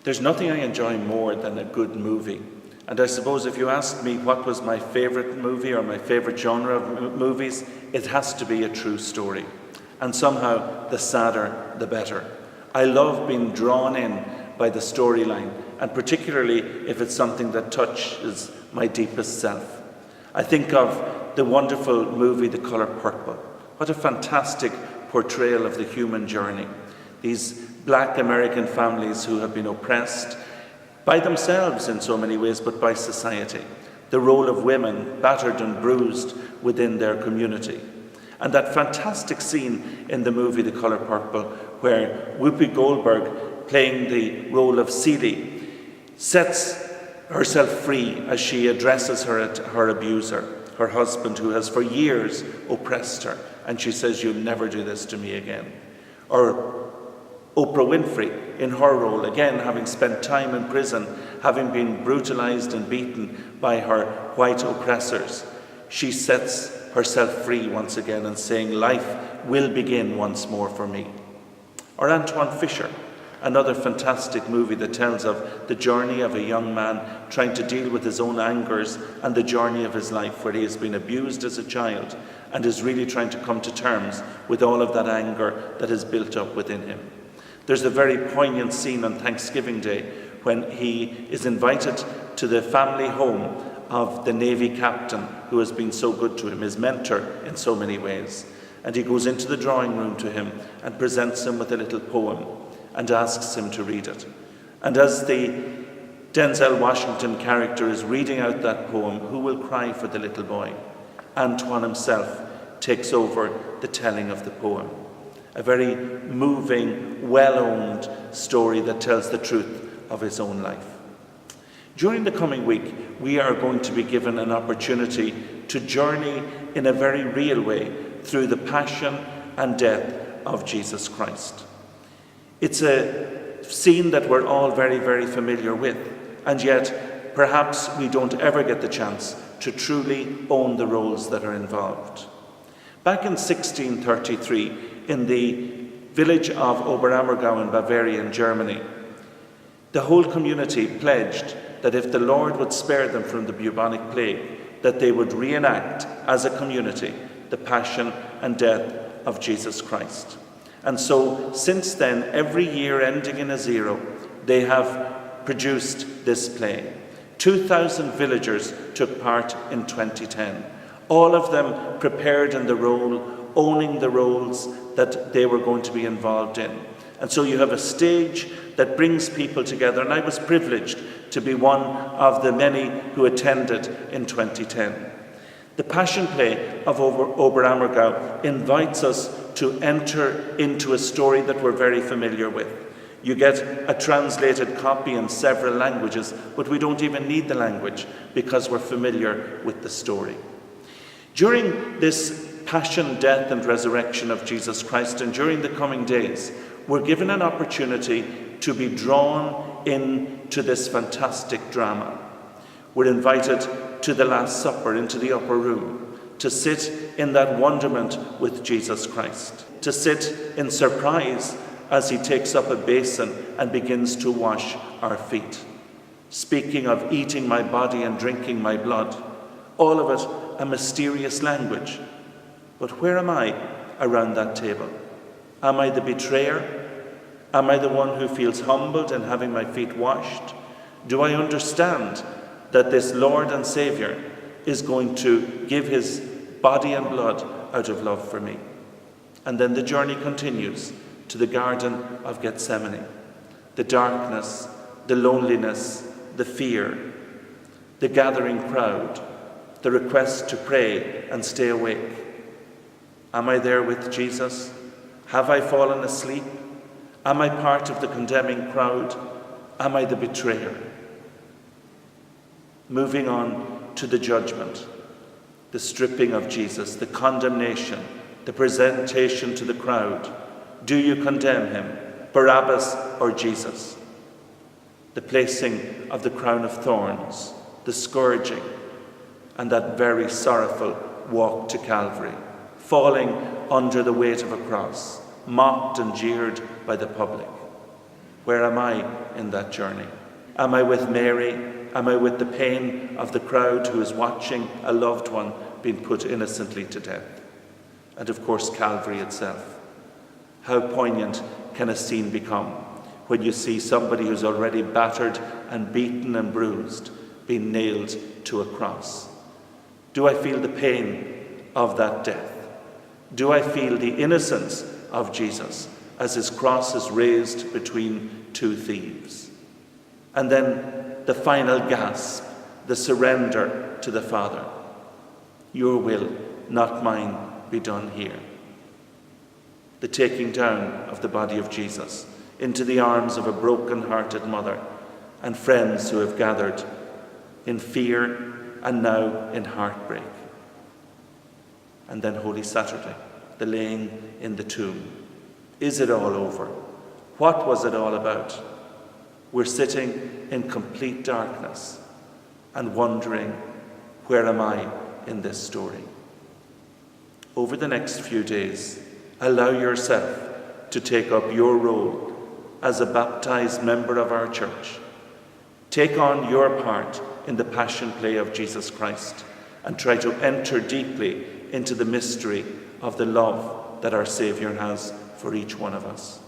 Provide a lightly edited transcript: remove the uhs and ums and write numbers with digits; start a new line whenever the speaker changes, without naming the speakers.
There's nothing I enjoy more than a good movie. And I suppose if you asked me what was my favourite movie or my favourite genre of movies, it has to be a true story. And somehow, the sadder, the better. I love being drawn in by the storyline, and particularly if it's something that touches my deepest self. I think of the wonderful movie The Colour Purple. What a fantastic portrayal of the human journey. These black American families who have been oppressed by themselves in so many ways, but by society. The role of women, battered and bruised within their community. And that fantastic scene in the movie The Colour Purple, where Whoopi Goldberg, playing the role of Celie, sets herself free as she addresses her abuser, her husband, who has for years oppressed her. And she says, "You'll never do this to me again." Or Oprah Winfrey, in her role, again having spent time in prison, having been brutalized and beaten by her white oppressors, she sets herself free once again and saying, "Life will begin once more for me." Or Antoine Fisher, another fantastic movie that tells of the journey of a young man trying to deal with his own angers and the journey of his life, where he has been abused as a child and is really trying to come to terms with all of that anger that is built up within him. There's a very poignant scene on Thanksgiving Day when he is invited to the family home of the Navy captain who has been so good to him, his mentor in so many ways. And he goes into the drawing room to him and presents him with a little poem and asks him to read it. And as the Denzel Washington character is reading out that poem, who will cry for the little boy? Antoine himself takes over the telling of the poem. A very moving, well-owned story that tells the truth of his own life. During the coming week, we are going to be given an opportunity to journey in a very real way through the passion and death of Jesus Christ. It's a scene that we're all very, very familiar with, and yet perhaps we don't ever get the chance to truly own the roles that are involved. Back in 1633, in the village of Oberammergau in Bavaria in Germany, the whole community pledged that if the Lord would spare them from the bubonic plague, that they would reenact as a community the passion and death of Jesus Christ. And so since then, every year ending in a 0, they have produced this play. 2,000 villagers took part in 2010. All of them prepared in the role, owning the roles that they were going to be involved in. And so you have a stage that brings people together, and I was privileged to be one of the many who attended in 2010. The Passion Play of Oberammergau invites us to enter into a story that we're very familiar with. You get a translated copy in several languages, but we don't even need the language because we're familiar with the story. During this passion, death, and resurrection of Jesus Christ, and during the coming days, we're given an opportunity to be drawn into this fantastic drama. We're invited to the Last Supper, into the upper room, to sit in that wonderment with Jesus Christ, to sit in surprise as he takes up a basin and begins to wash our feet, speaking of eating my body and drinking my blood, all of it a mysterious language. But where am I around that table? Am I the betrayer? Am I the one who feels humbled in having my feet washed? Do I understand that this Lord and Saviour is going to give his body and blood out of love for me? And then the journey continues to the Garden of Gethsemane. The darkness, the loneliness, the fear, the gathering crowd, the request to pray and stay awake. Am I there with Jesus? Have I fallen asleep? Am I part of the condemning crowd? Am I the betrayer? Moving on to the judgment, the stripping of Jesus, the condemnation, the presentation to the crowd. Do you condemn him, Barabbas or Jesus? The placing of the crown of thorns, the scourging, and that very sorrowful walk to Calvary, falling under the weight of a cross, mocked and jeered by the public. Where am I in that journey? Am I with Mary? Am I with the pain of the crowd who is watching a loved one being put innocently to death? And of course, Calvary itself. How poignant can a scene become when you see somebody who's already battered and beaten and bruised being nailed to a cross? Do I feel the pain of that death? Do I feel the innocence of Jesus as his cross is raised between two thieves? And then the final gasp, the surrender to the Father. Your will, not mine, be done here. The taking down of the body of Jesus into the arms of a broken-hearted mother and friends who have gathered in fear and now in heartbreak. And then Holy Saturday, the laying in the tomb. Is it all over? What was it all about? We're sitting in complete darkness and wondering, where am I in this story? Over the next few days, allow yourself to take up your role as a baptized member of our church. Take on your part in the passion play of Jesus Christ and try to enter deeply into the mystery of the love that our Saviour has for each one of us.